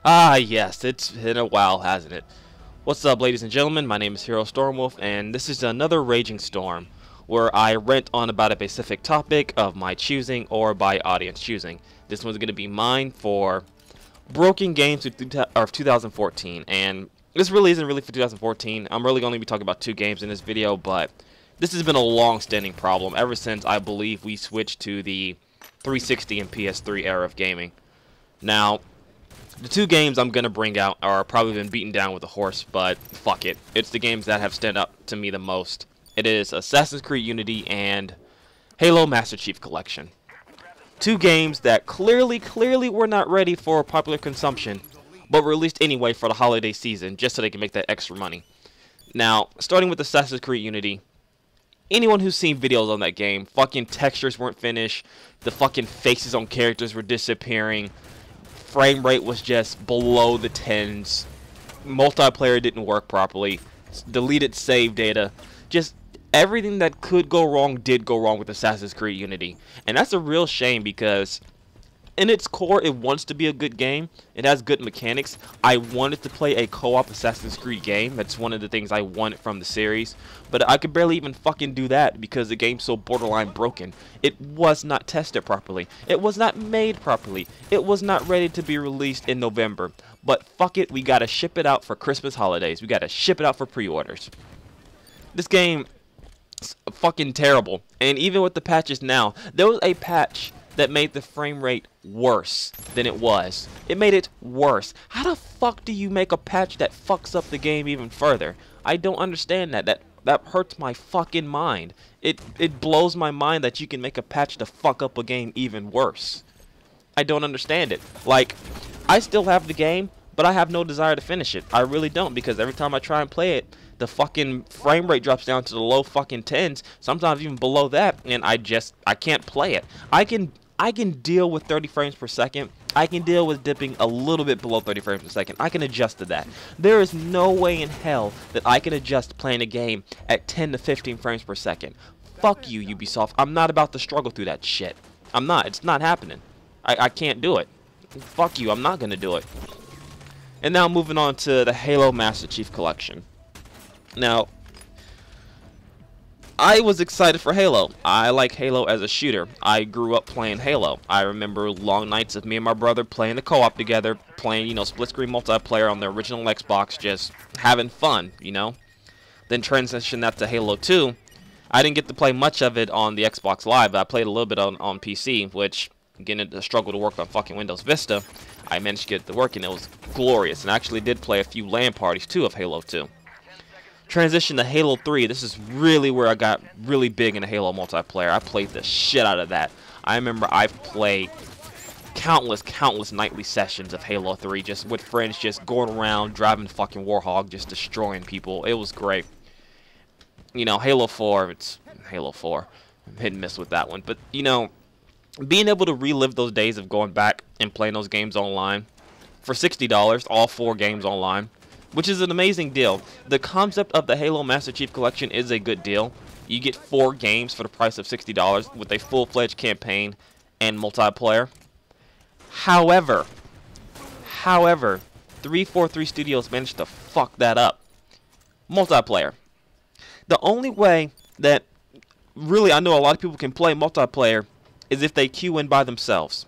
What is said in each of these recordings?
Ah, yes, it's been a while, hasn't it? What's up, ladies and gentlemen? My name is Hero Stormwolf, and this is another Raging Storm, where I rant on about a specific topic of my choosing or by audience choosing. This one's going to be mine for broken games of 2014, and this really isn't really for 2014. I'm really going to be talking about two games in this video, but this has been a long-standing problem ever since I believe we switched to the 360 and PS3 era of gaming. Now, the two games I'm going to bring out are probably been beaten down with a horse, but fuck it. It's the games that have stood up to me the most. It is Assassin's Creed Unity and Halo Master Chief Collection. Two games that clearly were not ready for popular consumption, but released anyway for the holiday season just so they can make that extra money. Now, starting with Assassin's Creed Unity, anyone who's seen videos on that game, fucking textures weren't finished, the fucking faces on characters were disappearing, frame rate was just below the tens, multiplayer didn't work properly, deleted save data, just everything that could go wrong did go wrong with Assassin's Creed Unity. And that's a real shame because in its core it wants to be a good game, it has good mechanics. I wanted to play a co-op Assassin's Creed game, that's one of the things I wanted from the series, but I could barely even fucking do that because the game's so borderline broken. It was not tested properly, it was not made properly, it was not ready to be released in November, but fuck it, we gotta ship it out for Christmas holidays, we gotta ship it out for pre-orders. This game is fucking terrible, and even with the patches now, there was a patch that made the frame rate worse than it was. It made it worse. How the fuck do you make a patch that fucks up the game even further? I don't understand that. That hurts my fucking mind. It blows my mind that you can make a patch to fuck up a game even worse. I don't understand it. Like, I still have the game, but I have no desire to finish it. I really don't, because every time I try and play it, the fucking frame rate drops down to the low fucking tens, sometimes even below that, and I can't play it. I can deal with 30 frames per second. I can deal with dipping a little bit below 30 frames per second. I can adjust to that. There is no way in hell that I can adjust playing a game at 10 to 15 frames per second. Fuck you, Ubisoft. I'm not about to struggle through that shit. I'm not. It's not happening. I can't do it. Fuck you. I'm not going to do it. And now moving on to the Halo Master Chief Collection. Now, I was excited for Halo. I like Halo as a shooter. I grew up playing Halo. I remember long nights of me and my brother playing the co-op together, playing, split-screen multiplayer on the original Xbox, just having fun, Then transitioned that to Halo 2. I didn't get to play much of it on the Xbox Live, but I played a little bit on PC, which, again, it struggled to work on fucking Windows Vista. I managed to get it to work, and it was glorious. And I actually did play a few LAN parties, too, of Halo 2. Transition to Halo 3, this is really where I got really big into Halo multiplayer. I played the shit out of that. I remember I've played countless nightly sessions of Halo 3 just with friends, just going around driving fucking Warhog, just destroying people. It was great. Halo 4, it's Halo 4. I'm hit and miss with that one. But, being able to relive those days of going back and playing those games online for $60, all 4 games online, which is an amazing deal. The concept of the Halo Master Chief Collection is a good deal. You get 4 games for the price of $60 with a full-fledged campaign and multiplayer. However, 343 Studios managed to fuck that up. Multiplayer. The only way that really I know a lot of people can play multiplayer is if they queue in by themselves.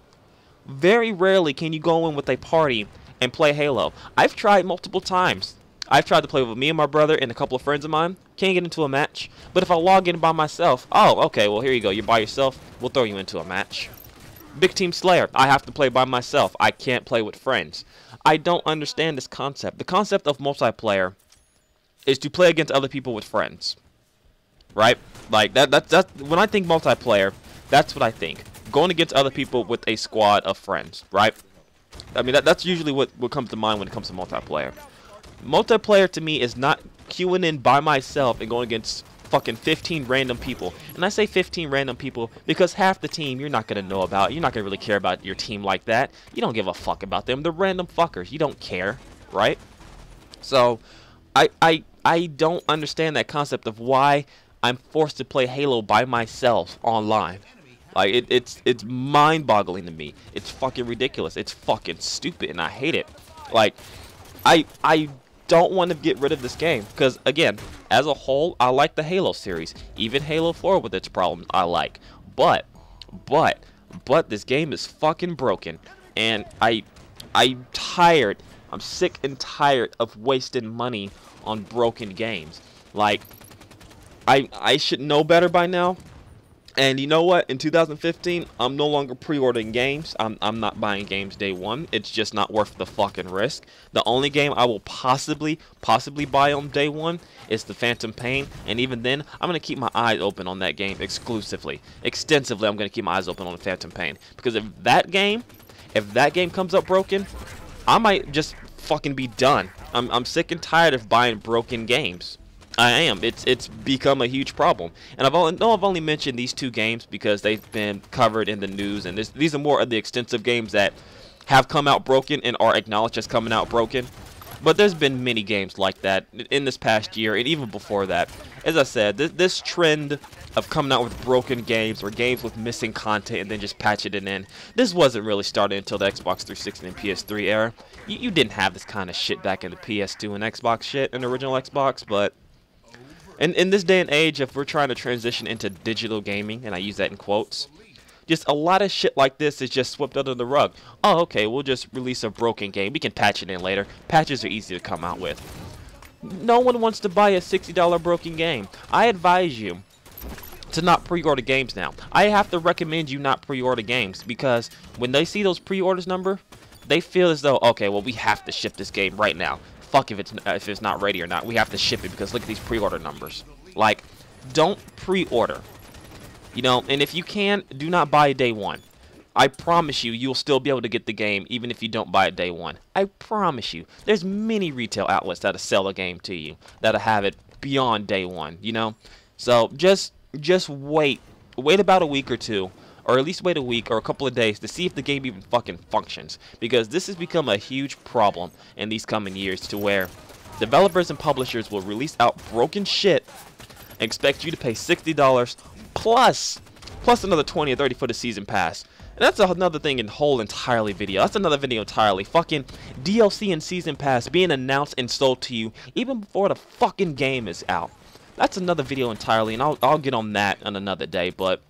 Very rarely can you go in with a party and play Halo. I've tried multiple times. I've tried to play with me and my brother and a couple of friends of mine. Can't get into a match. But if I log in by myself, oh, okay, well, here you go. You're by yourself. We'll throw you into a match. Big Team Slayer. I have to play by myself. I can't play with friends. I don't understand this concept. The concept of multiplayer is to play against other people with friends. Right? Like, that's when I think multiplayer, that's what I think. Going against other people with a squad of friends. Right? I mean, that's usually what comes to mind when it comes to multiplayer. Multiplayer to me is not queuing in by myself and going against fucking 15 random people. And I say 15 random people because half the team you're not going to know about. You're not going to really care about your team like that. You don't give a fuck about them. They're random fuckers. You don't care, right? So, I don't understand that concept of why I'm forced to play Halo by myself online. Like, it's mind-boggling to me. It's fucking ridiculous. It's fucking stupid, and I hate it. Like, I don't want to get rid of this game because, again, as a whole, I like the Halo series. Even Halo 4 with its problems, I like. But this game is fucking broken, and I'm tired. I'm sick and tired of wasting money on broken games. Like, I should know better by now. And you know what? In 2015, I'm no longer pre-ordering games. I'm not buying games day one. It's just not worth the fucking risk. The only game I will possibly buy on day one is the Phantom Pain, and even then, I'm gonna keep my eyes open on that game exclusively, extensively. I'm gonna keep my eyes open on the Phantom Pain because if that game comes up broken, I might just fucking be done. I'm sick and tired of buying broken games. I am. It's become a huge problem, and I've only mentioned these two games because they've been covered in the news, and these are more of the extensive games that have come out broken and are acknowledged as coming out broken. But there's been many games like that in this past year, and even before that. As I said, this trend of coming out with broken games or games with missing content and then just patching it in, this wasn't really started until the Xbox 360 and PS3 era. You didn't have this kind of shit back in the PS2 and Xbox shit in the original Xbox, but in this day and age, if we're trying to transition into digital gaming, and I use that in quotes, just a lot of shit like this is just swept under the rug. Oh, okay, we'll just release a broken game. We can patch it in later. Patches are easy to come out with. No one wants to buy a $60 broken game. I advise you to not pre-order games now. I have to recommend you not pre-order games because when they see those pre-orders number, they feel as though, okay, well, we have to ship this game right now. Fuck if it's not ready or not. We have to ship it because look at these pre-order numbers. Like, don't pre-order. You know, and if you can, do not buy day one. I promise you, you'll still be able to get the game even if you don't buy it day one. I promise you. There's many retail outlets that'll sell a game to you, that'll have it beyond day one, you know? So just wait. Wait about a week or two, or at least wait a week or a couple of days to see if the game even fucking functions. Because this has become a huge problem in these coming years to where developers and publishers will release out broken shit and expect you to pay $60 plus another 20 or 30 for the season pass. And that's another thing in whole entirely video. That's another video entirely. Fucking DLC and season pass being announced and sold to you even before the fucking game is out. That's another video entirely, and I'll get on that on another day. But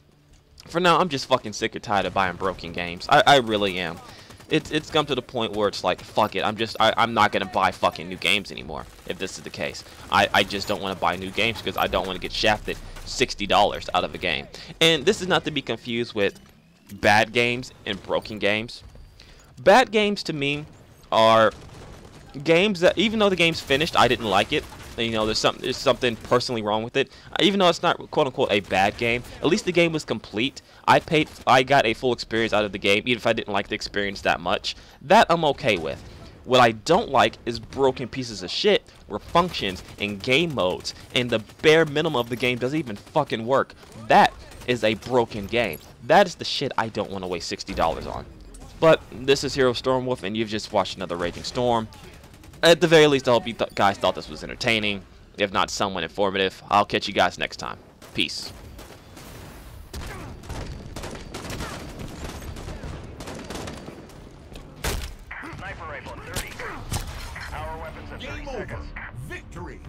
for now, I'm just fucking sick and tired of buying broken games. I really am. It's come to the point where it's like, fuck it. I'm not gonna buy fucking new games anymore if this is the case. I just don't want to buy new games because I don't want to get shafted $60 out of a game. And this is not to be confused with bad games and broken games. Bad games to me are games that even though the game's finished, I didn't like it. You know, there's something personally wrong with it. Even though it's not quote unquote a bad game, at least the game was complete. I got a full experience out of the game, even if I didn't like the experience that much. That I'm okay with. What I don't like is broken pieces of shit where functions and game modes and the bare minimum of the game doesn't even fucking work. That is a broken game. That is the shit I don't want to waste $60 on. But this is Hero Stormwolf, and you've just watched another Raging Storm. At the very least, I hope you guys thought this was entertaining, if not somewhat informative. I'll catch you guys next time. Peace. Sniper rifle 30. Power weapons at 30 seconds. Victory!